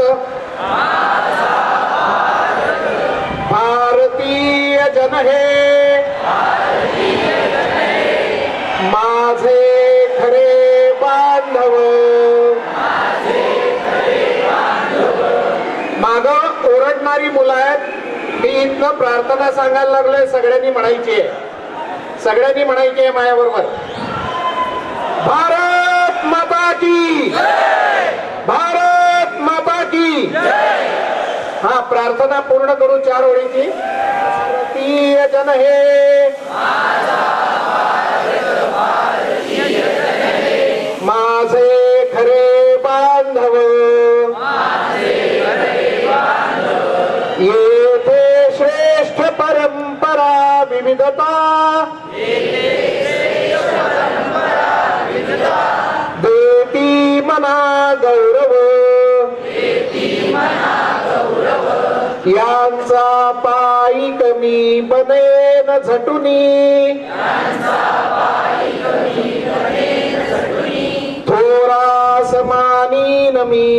भारत भारतीय जन हे माझे खरे बांधव. माग ओरडणारी मुलं आहेत. मी इथनं प्रार्थना सांगायला लागलोय. सगळ्यांनी म्हणायची आहे. सगळ्यांनी म्हणायची आहे माझ्याबरोबर. भारत माता की भारत माता की. हा प्रार्थना पूर्ण करू 4 ओळीची. भारतीय जन हे माझे खरे बांधव. येथे श्रेष्ठ परंपरा विविधता देती मना गौरव. यांचा पायी कमी बनेन झटुनी थोरा समानीन मी.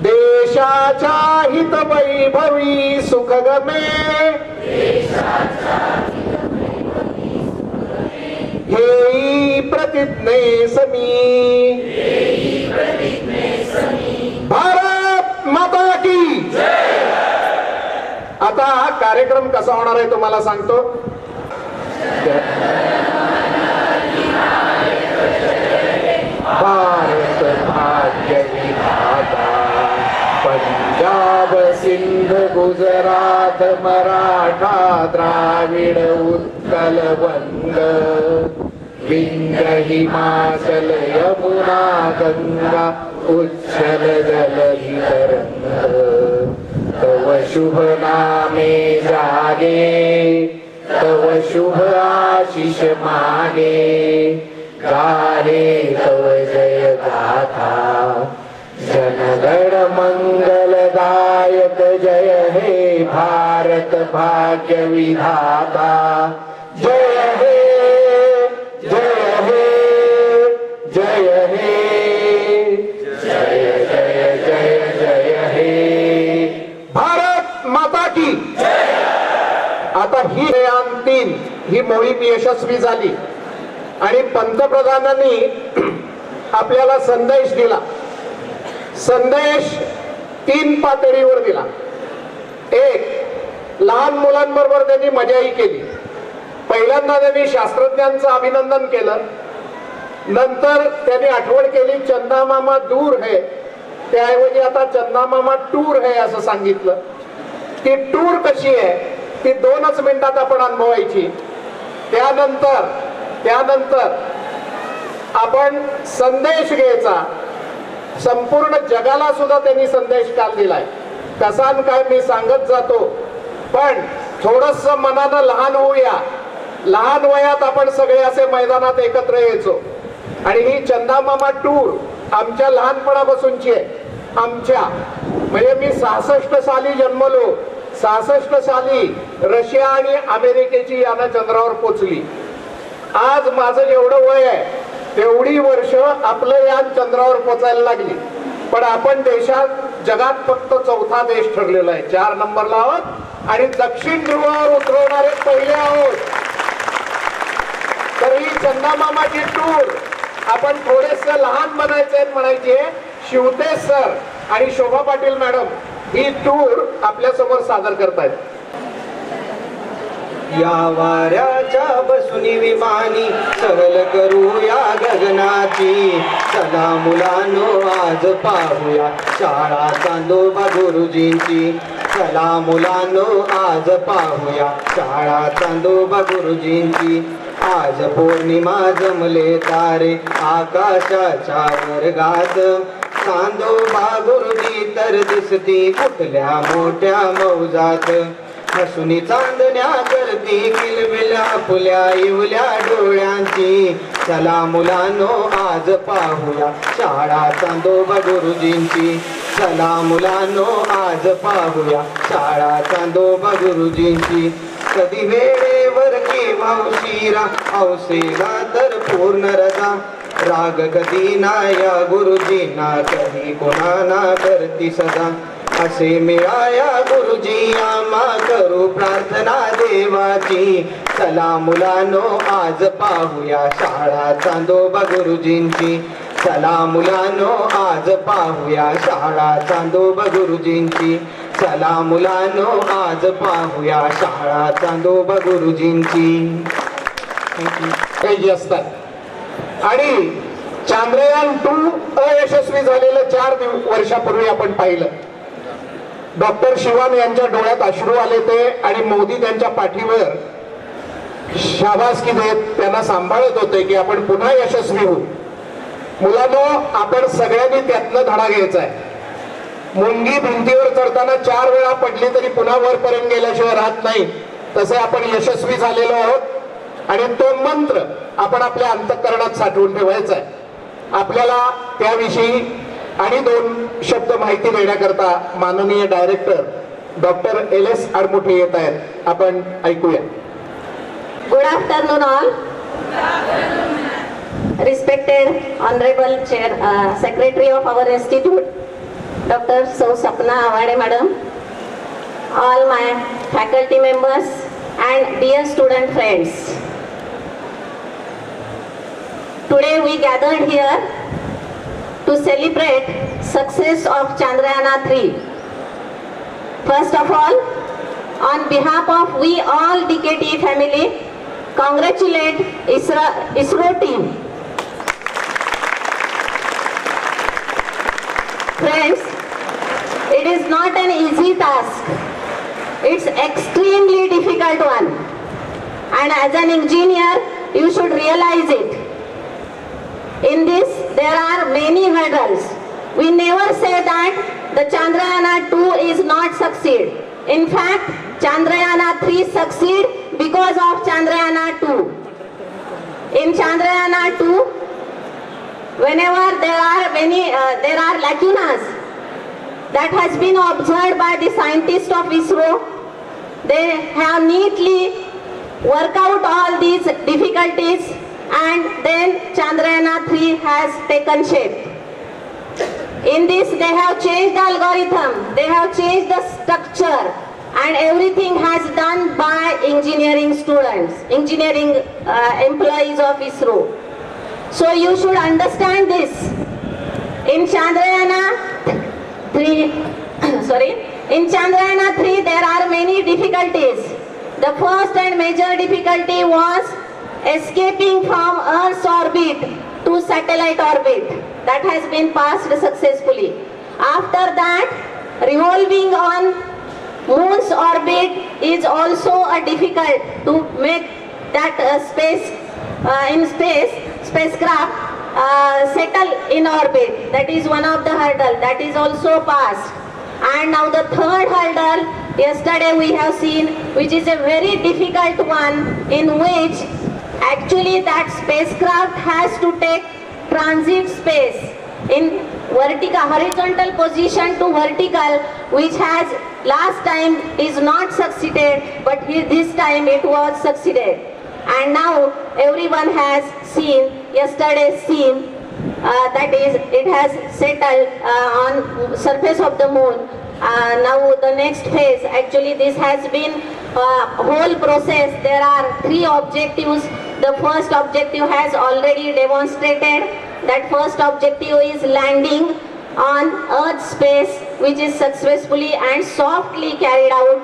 देशाच्या हित वैभवी सुख गमे हेई प्रतिज्ञेस मी. भारत माता की. आता हा कार्यक्रम कसा होणार आहे तुम्हाला सांगतो. भारत भाग्य विधाता पंजाब सिंध गुजरात मराठा द्राविड उत्कल वंग विंध्य हिमाचल यमुना गंगा उच्छल जलधि तरंग. तव शुभ नामे जागे तव शुभ आशीष मागे गारे तव जय गाथा. जनगण मंगलदायक जय हे भारत भाग्य विधाता. जय हे जय हे जय हे जय जय जय जय हे. भारत माता की. आता ही 3 ही मोहीम यशस्वी झाली आणि पंतप्रधानांनी आपल्याला संदेश दिला. संदेश 3 पातळीवर दिला. एक, लहान मुलांबरोबर त्यांनी मजाही केली. पहिल्यांदा त्यांनी शास्त्रज्ञांचं अभिनंदन केलं. नंतर त्यांनी आठवण केली चंदा मामा दूर है त्याऐवजी आता चंदा मामा टूर है असं सांगितलं. ती टूर कशी आहे ती 2च मिनिटात आपण अनुभवायची. त्यानंतर आपण संदेश घ्यायचा. संपूर्ण जगाला सुद्धा त्यांनी संदेश काल दिलाय. कसा काय मी सांगत जातो, पण थोडस मनानं लहान होऊया. लहान वयात आपण सगळे असे मैदानात एकत्र यायचो आणि ही चंदा मामा टूर आमच्या लहानपणापासूनची आहे. आमच्या म्हणजे मी 66 साली जन्मलो. 66 साली रशिया आणि अमेरिकेची यानं चंद्रावर पोचली. आज माझं जेवढं वय आहे तेवढी वर्ष आपलं यान चंद्रावर पोचायला लागली. पण आपण देशात जगात फक्त 4था देश ठरलेला आहे. 4 नंबरला आहोत आणि दक्षिण ध्रुवावर उतरवणारे पहिले आहोत. तर ही चंदा मामाची टूर आपण थोडेस लहान बनायचे म्हणायचे. शिवतेज सर आणि शोभा पाटील मॅडम ही टूर आपल्या समोर सादर करतायत. या वाऱ्याच्या बसुनी विमानी सहल करूया गगनाची. चला मुलांनो आज पाहूया शाळा चांदोबा गुरुजींची. चला मुलांनो आज पाहूया शाळा चांदोबा गुरुजींची. आज पौर्णिमा जमले तारे आकाशाच्या वर्गात. चांदोबा गुरुजी तर दिसती कुठल्या मोठ्या मौजात. हसुनी चांदण्या करती किलबिल्या फुल्या इवल्या डोळ्यांची. चला मुलांनो आज पाहूया शाळा चांदोबा गुरुजींची. चला मुलांनो आज पाहूया शाळा चांदोबा गुरुजींची. कधी वेळेवर केव्हा उशिरा हौसेला तर पूर्ण रजा. राग कधी ना या गुरुजींना, कधी कोणाना करती सदा. असे मिळाया गुरुजी आम्हा, करू प्रार्थना देवाची. चला मुलांनो आज पाहूया शाळा चांदोबा गुरुजींची. चला मुलांनो आज पाहूया शाळा चांदोबा गुरुजींची. चला मुलांनो आज पाहूया शाळा चांदोबा गुरुजींची. काही जे असतात आणि चांद्रयान 2 अयशस्वी झालेलं 4 वर्षापूर्वी आपण पाहिलं. डॉक्टर शिवान यांच्या डोळ्यात अश्रू आले ते आणि मोदी त्यांच्या पाठीवर शाबासकी देत त्यांना सांभाळत होते की आपण पुन्हा यशस्वी होऊ. मुलांनो, आपण सगळ्यांनी त्यातनं धडा घ्यायचा आहे. मुंगी भिंतीवर चढताना 4 वेळा पडली तरी पुन्हा वरपर्यंत गेल्याशिवाय राहत नाही. तसे आपण यशस्वी झालेलो आहोत आणि तो मंत्र आपण आपल्या अंतःकरणात साठवून ठेवायचा आहे. आपल्याला त्याविषयी आणि 2 शब्द माहिती देण्याकरता माननीय डायरेक्टर डॉक्टर LS आडमुठे येत आहेत. आपण ऐकूया. Good afternoon all. Respected Honorable Chair, Secretary of our Institute, Dr. So Sapna Awade Madam, all my faculty members and dear student friends. Today we gathered here to celebrate success of Chandrayaan 3. First of all, on behalf of we all DKT family, congratulate ISRO team. Friends, it is not an easy task. It's extremely difficult one. And as an engineer, you should realize it. In this, there are many hurdles. We never say that the Chandrayaan 2 is not succeed. In fact, Chandrayaan 3 succeed because of Chandrayaan 2. In Chandrayaan 2, whenever there are lacunas that has been observed by the scientists of ISRO, they have neatly worked out all these difficulties, and then Chandrayaan 3 has taken shape. In this, they have changed the algorithm, they have changed the structure, and everything has done by engineering students, engineering employees of ISRO. So you should understand this. In Chandrayaan 3, in Chandrayaan 3 there are many difficulties. The first and major difficulty was escaping from Earth's orbit to satellite orbit. That has been passed successfully. After that, revolving on Moon's orbit is also a difficult to make that spacecraft settle in orbit. That is one of the hurdle. That is also passed. And now the third hurdle, yesterday we have seen, which is a very difficult one, in which actually that spacecraft has to take transit space in horizontal position to vertical, which has last time is not succeeded, but this time it was succeeded. And now everyone has seen, yesterday seen, that is it has settled on surface of the moon. Now the next phase, actually this has been whole process. There are 3 objectives. The first objective has already demonstrated. That first objective is landing on Earth's space, which is successfully and softly carried out.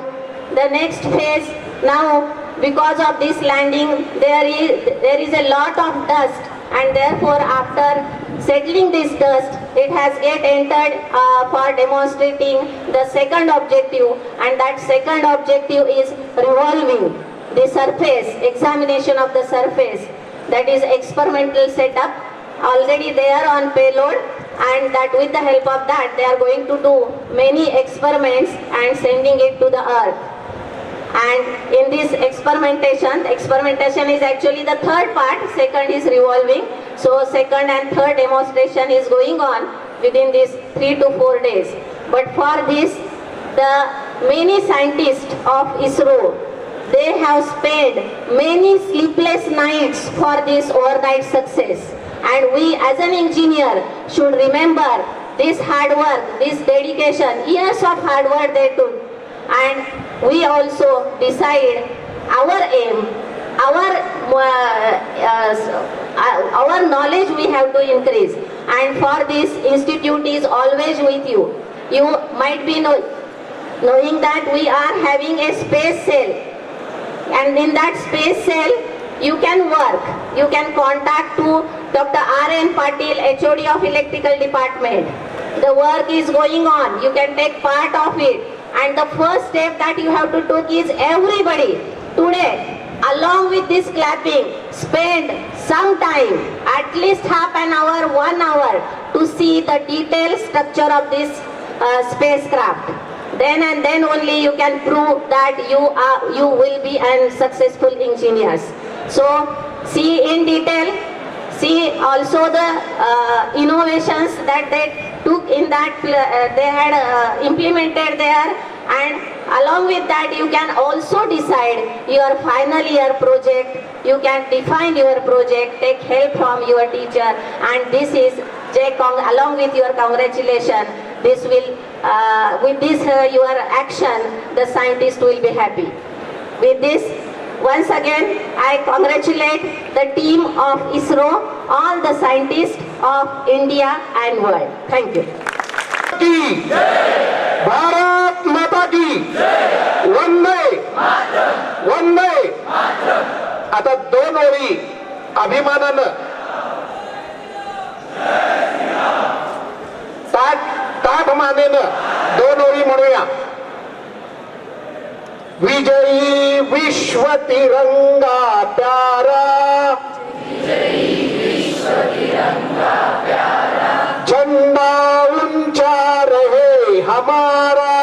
The next phase, now because of this landing there is a lot of dust, and therefore after settling this dust, it has get entered for demonstrating the second objective, and that second objective is revolving the surface, examination of the surface. That is experimental setup already there on payload, and that with the help of that they are going to do many experiments and sending it to the earth. And in this experimentation is actually the third part. Second is revolving. So second and third demonstration is going on within these 3 to 4 days. But for this, the many scientists of ISRO, they have spent many sleepless nights for this overnight success. and we as an engineer should remember this hard work, this dedication, years of hard work they took, and we also decide our aim, our knowledge we have to increase, and for this institute is always with you. You might be knowing that we are having a space cell, and in that space cell you can work, you can contact to Dr. R.N. Patil, HOD of Electrical Department. The work is going on, you can take part of it, and the first step that you have to take is everybody today, along with this clapping, spend some time, at least half an hour, 1 hour, to see the detailed structure of this spacecraft. Then and then only you can prove that you will be an successful engineers. So see in detail, see also the innovations that they took in that they had implemented there, and along with that you can also decide your final year project, you can define your project, take help from your teacher, and this is along with your congratulations, this will with this your action the scientist will be happy. With this, once again I congratulate the team of ISRO, all the scientists of India and world. Thank you. की भारत माता की वंदे वंदे. आता 2 ओळी अभिमानानं ताठ मानेनं 2 ओळी म्हणूया. विजयी विश्व तिरंगा प्यारा, झंडा ऊंचा रहे हमारा,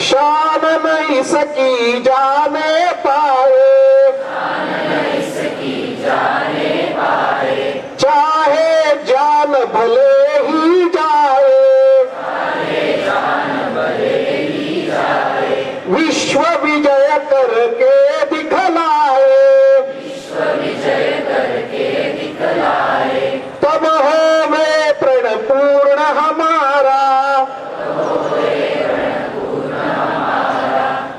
शान नहीं सकी जाने पाए, चाहे जान भले ही जाए, विश्व विजय करके दिखलाए, तब हो में प्रण पूर्ण हमारा,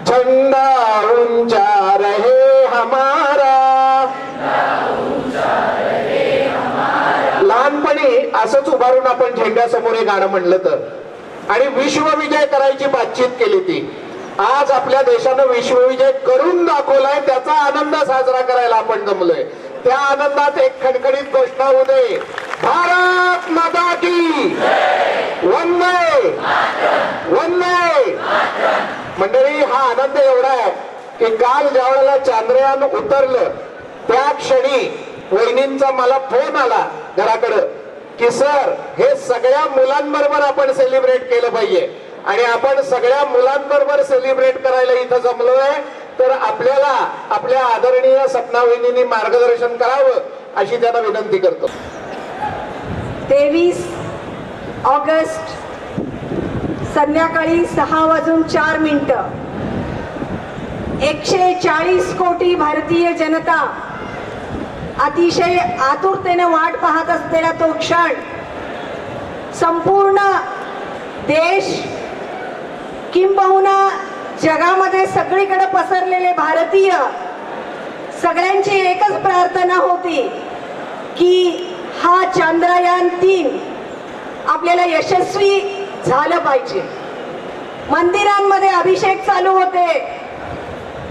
झंडा ऊंचा रहे हमारा. लहानपणी असंच उभारून आपण झेंड्यासमोर हे गाणं म्हणलं तर, आणि विश्वविजय करायची बातचीत केली ती. आज आपल्या देशानं विश्वविजय करून दाखवलाय, त्याचा आनंद साजरा करायला आपण जमलोय. त्या आनंदात एक खणखणीत घोषणा होऊ दे. भारत माता की वंदे वंदे. मंडळी, हा आनंद एवढा आहे की काल ज्या वेळेला चांद्रयान उतरलं त्या क्षणी वहिनींचा मला फोन आला घराकडं की सर, हे सगळ्या मुलांबरोबर आपण सेलिब्रेट केलं पाहिजे, आणि आपण सगळ्या मुलांबरोबर सेलिब्रेट करायला इथं जमलोय, तर आपल्याला आपल्या आदरणीय सपना वहिनींनी मार्गदर्शन करावं अशी त्यांना विनंती करतो. 23 ऑगस्ट संध्याकाळी 6:04 140 कोटी भारतीय जनता अतिशय आतुरतेने वाट पाहत असलेला तो क्षण, संपूर्ण देश किंबहुना जगामध्ये सगळीकडे पसरलेले भारतीय सगळ्यांची एकच प्रार्थना होती की हा चांद्रयान 3 आपल्याला यशस्वी झालं पाहिजे. मंदिरांमध्ये अभिषेक चालू होते,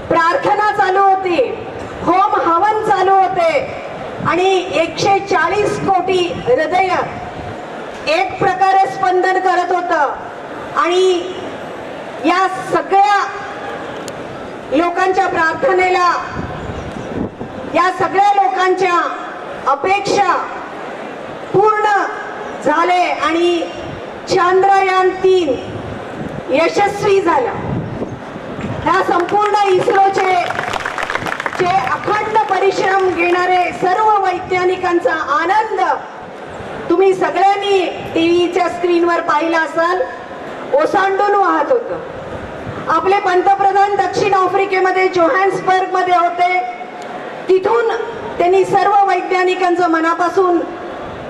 प्रार्थना चालू होती, होम हवन चालू होते, आणि 140 कोटी हृदय एक प्रकारे स्पंदन करत होतं. आणि या सगळ्या लोकांच्या प्रार्थनेला, या सगळ्या लोकांच्या अपेक्षा पूर्ण झाले आणि चांद्रयान 3 यशस्वी झाला. ह्या संपूर्ण इस्रोचे जे अखंड परिश्रम घेणारे सर्व वैज्ञानिकांचा आनंद तुम्ही सगळ्यांनी टीव्हीच्या स्क्रीनवर पाहिला असाल, ओसांडून वाहत होतं. आपले पंतप्रधान दक्षिण आफ्रिकेमध्ये जोहान्सबर्ग मध्ये होते, तिथून त्यांनी सर्व वैज्ञानिकांचं मनापासून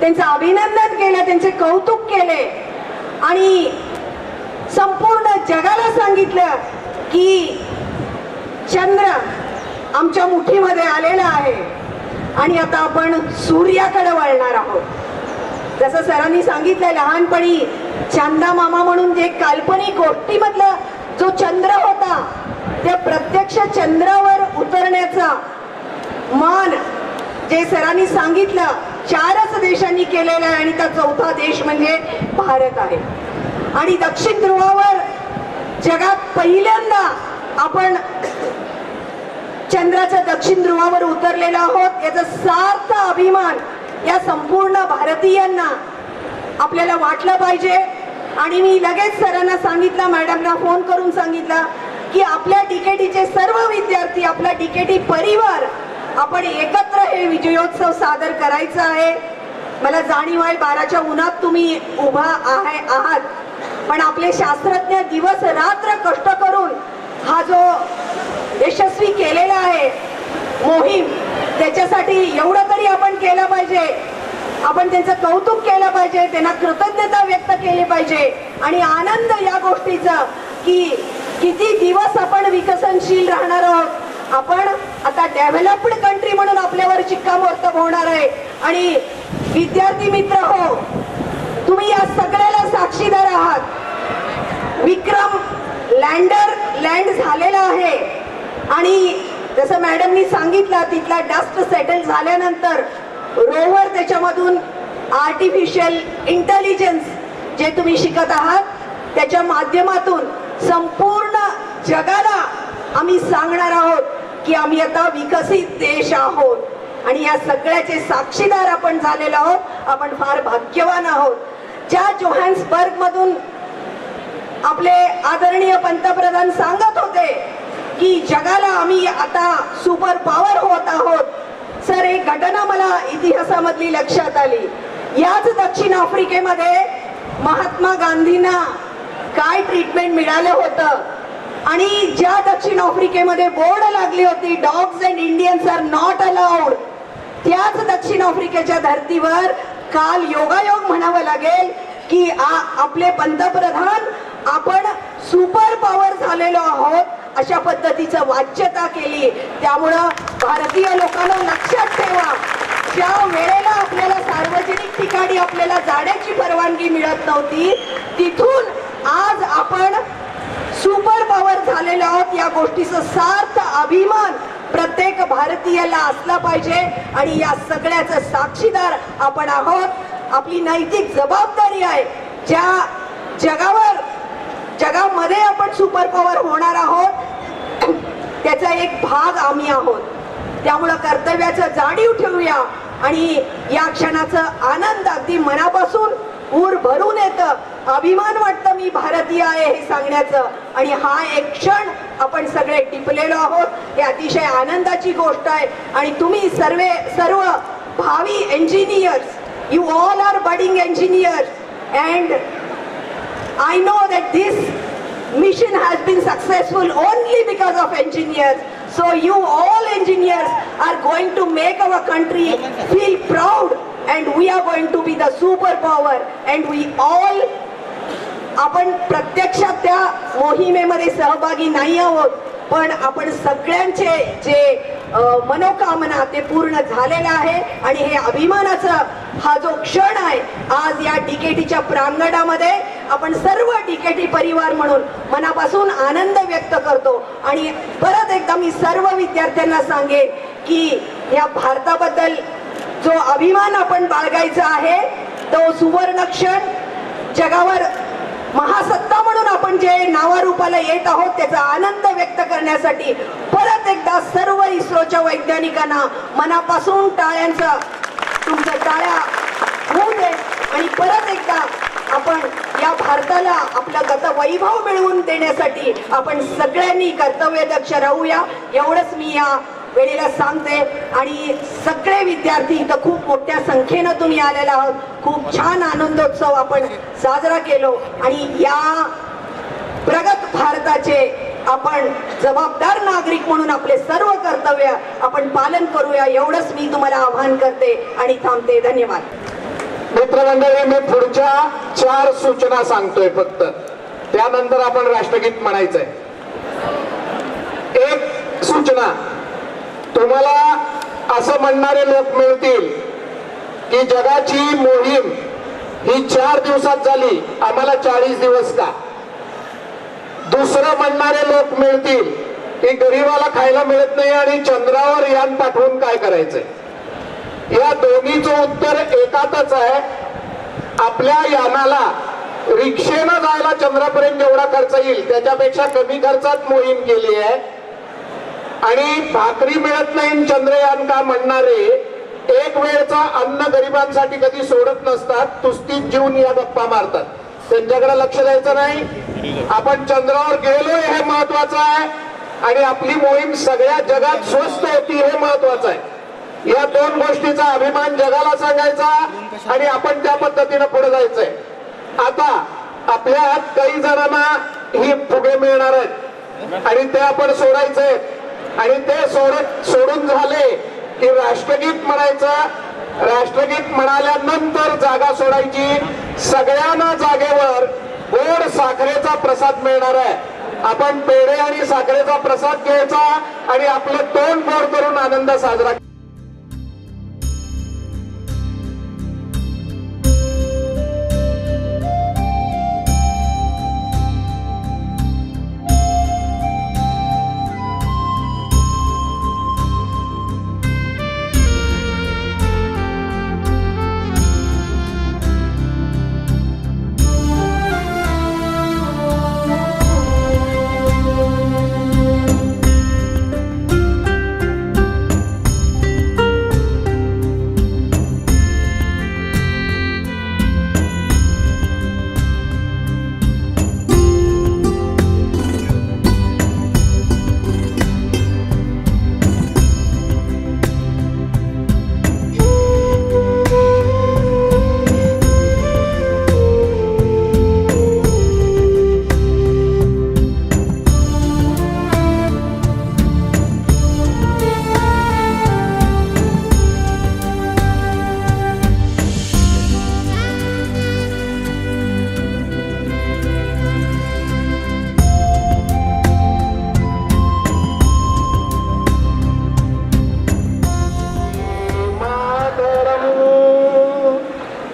त्यांचं अभिनंदन केलं, त्यांचे कौतुक केले आणि संपूर्ण जगाला सांगितलं की चंद्र आमच्या मुठीमध्ये आलेला आहे आणि आता आपण सूर्याकडे वळणार आहोत. जसं सरांनी सांगितलं, लहानपणी चांदा मामा म्हणून जे काल्पनिक गोष्टीमधला जो चंद्र होता, त्या प्रत्यक्ष चंद्रावर उतरण्याचा मान जे सरांनी सांगितलं 4च देशांनी केलेला आहे आणि त्या 4था देश म्हणजे भारत आहे. आणि दक्षिण ध्रुवावर जगात पहिल्यांदा आपण चंद्राच्या दक्षिण ध्रुवावर उतरलेलो आहोत. याचा सार्थ अभिमान या संपूर्ण भारतीयांना आपल्याला वाटलं पाहिजे. आणि मी लगेच सरांना सांगितलं, मॅडमना फोन करून सांगितलं की आपल्या डीकेटीचे सर्व विद्यार्थी, आपला डीकेटी परिवार आपण एकत्र हे विजयोत्सव सादर करायचा आहे. मला जाणीव आहे 12च्या उन्हात तुम्ही उभा आहात, पण आपले शास्त्रज्ञ दिवस रात्र कष्ट करून हा जो यशस्वी केलेला आहे मोहीम, त्याच्यासाठी एवढं तरी आपण केलं पाहिजे. आपण त्यांचं कौतुक केलं पाहिजे, त्यांना कृतज्ञता व्यक्त केली पाहिजे आणि आनंद या गोष्टीचा की किती दिवस आपण विकसनशील राहणार आहोत. आपण आता डेव्हलप्ड कंट्री म्हणून आपल्यावर शिक्कामोर्तब होणार आहे. आणि विद्यार्थी मित्र हो, तुम्ही या सगळ्याला साक्षीदार आहात. विक्रम लँडर लँड झालेला आहे आणि जसं मॅडमनी सांगितलं, तिथला डस्ट सेटल झाल्यानंतर रोवर त्याच्यामधून आर्टिफिशियल इंटेलिजन्स जे तुम्ही शिकत आहात त्याच्या माध्यमातून संपूर्ण जगाला आम्ही सांगणार आहोत की आम्ही आता विकसित देश आहोत. आणि या सगळ्याचे साक्षीदार आपण झालेलो आहोत. आपण फार भाग्यवान आहोत. ज्या जोहान्सबर्ग मधून आपले आदरणीय पंतप्रधान सांगत होते की जगाला आम्ही आता सुपर पॉवर होत आहोत. सर, एक घटना मला इतिहासामधली लक्षात आली. याच दक्षिण आफ्रिकेमध्ये महात्मा गांधींना काय ट्रीटमेंट मिळालं होतं आणि ज्या दक्षिण आफ्रिकेमध्ये बोर्ड लागली होती dogs and Indians are not allowed, त्याच दक्षिण आफ्रिकेच्या धर्तीवर काल योगायोग म्हणावं लागेल की आपले पंतप्रधान आपण सुपर पॉवर झालेलो आहोत अशा पद्धतीचं वाच्यता केली. त्यामुळं भारतीय लोकांना लक्षात ठेवा, ज्या वेळेला आपल्याला सार्वजनिक ठिकाणी आपल्याला जाण्याची परवानगी मिळत नव्हती, तिथून आज आपण सुपर पॉवर झालेलो आहोत. या गोष्टीचा सार्थ अभिमान प्रत्येक भारतीयाला असला पाहिजे आणि या सगळ्याचा साक्षीदार आपण आहोत. आपली नैतिक जबाबदारी आहे. ज्या जगामध्ये आपण सुपर पॉवर होणार आहोत त्याचा एक भाग आम्ही आहोत. त्यामुळं कर्तव्याचं जाणीव ठेवूया आणि या क्षणाचा आनंद अगदी मनापासून ऊर भरून येतं. अभिमान वाटतं मी भारतीय आहे हे सांगण्याचं. आणि हा एक क्षण आपण सगळे टिपलेलो आहोत. हे अतिशय आनंदाची गोष्ट आहे. आणि तुम्ही सर्व भावी engineers, you all are budding engineers and I know that this mission has been successful only because of engineers. So you all engineers are going to make our country feel proud and we are going to be the superpower and we all आपण प्रत्यक्षात त्या मोहिमेमध्ये सहभागी नाही आहोत, पण आपण सगळ्यांचे जे मनोकामना ते पूर्ण झालेला आहे. आणि हे अभिमानाचा हा जो क्षण आहे आज या डीकेटीच्या प्रांगणामध्ये आपण सर्व डीकेटी परिवार म्हणून मनापासून आनंद व्यक्त करतो. आणि परत एकदा मी सर्व विद्यार्थ्यांना सांगेन की या भारताबद्दल जो अभिमान आपण बाळगायचा आहे तो सुवर्ण क्षण जगावर महासत्ता म्हणून आपण जे नावारूपाला येत आहोत त्याचा आनंद व्यक्त करण्यासाठी परत एकदा सर्व इस्रोच्या वैज्ञानिकांना मनापासून टाळ्यांचा तुमच्या टाळ्या होऊ दे. आणि परत एकदा आपण या भारताला आपलं गतवैभव मिळवून देण्यासाठी आपण सगळ्यांनी कर्तव्यदक्ष राहूया. एवढंच मी या वेळेला सांगते. आणि सगळे विद्यार्थी इथं खूप मोठ्या संख्येनं तुम्ही आलेला आहोत. खूप छान आनंदोत्सव आपण साजरा केलो आणि या प्रगत भारताचे आपण जबाबदार नागरिक म्हणून आपले सर्व कर्तव्य आपण पालन करूया, एवढंच मी तुम्हाला आवाहन करते आणि थांबते. धन्यवाद. मित्रमंडळी, मी पुढच्या 4 सूचना सांगतोय फक्त, त्यानंतर आपण राष्ट्रगीत म्हणायचंय. एक सूचना, तुम्हाला असं म्हणणारे लोक मिळतील की जगाची मोहीम ही 4 दिवसात झाली, आम्हाला 40 दिवस का? दुसरं म्हणणारे लोक मिळतील की गरीबाला खायला मिळत नाही आणि चंद्रावर यान पाठवून काय करायचंय? या दोन्हीचं उत्तर एकातच आहे. आपल्या यानाला रिक्षेनं जायला चंद्रापर्यंत जेवढा खर्च येईल त्याच्यापेक्षा कमी खर्चात मोहीम केली आहे. आणि भाकरी मिळत नाही चंद्रयान का म्हणणारे एक वेळचा अन्न गरिबांसाठी कधी सोडत नसतात, तुस्तीत जीवन या गप्पा मारतात. त्यांच्याकडे लक्ष द्यायचं नाही. आपण चंद्रावर गेलोय हे महत्वाचं आहे आणि आपली मोहीम सगळ्या जगात स्वस्त होती हे महत्वाचं आहे. या 2 गोष्टीचा अभिमान जगाला सांगायचा आणि आपण त्या पद्धतीनं पुढे जायचंय. आता आपल्यात काही जणांना ही फुगे मिळणार आहेत आणि ते आपण सोडायचे आणि ते सोडून झाले की राष्ट्रगीत म्हणायचं. राष्ट्रगीत म्हणाल्यानंतर जागा सोडायची. सगळ्यांना जागेवर गोड साखरेचा प्रसाद मिळणार आहे. आपण पेढे आणि साखरेचा प्रसाद घ्यायचा आणि आपलं तोंड गोड करून आनंद साजरा.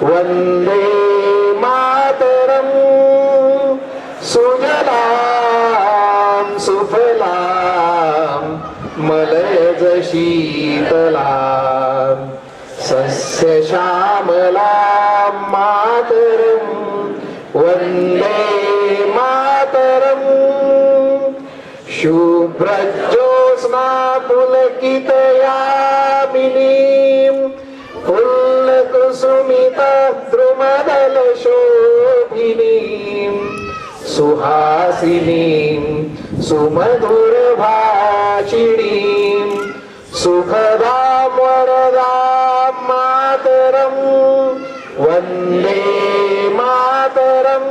वंदे मातरम सुजलाम सुफलाम मलयज शीतलाम सस्य श्यामलाम मातरम वंदे मातरम शुभ्रज्योत्स्ना पुलकितयामिनीं फुल्लकुसुमिता द्रुमदल शोभिनीं सुहासिनीं सुमधुर भाषिणीं सुखदां वरदां मातरं वन्दे मातरं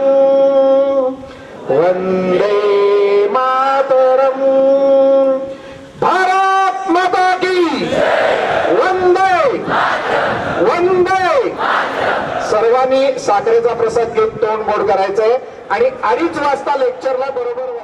वन्दे मातरं. भारत माता की वंदे वंदे. सर्वांनी साखरेचा प्रसाद घेऊन तोंड गोड करायचंय आणि 2:30 वाजता लेक्चरला बरोबर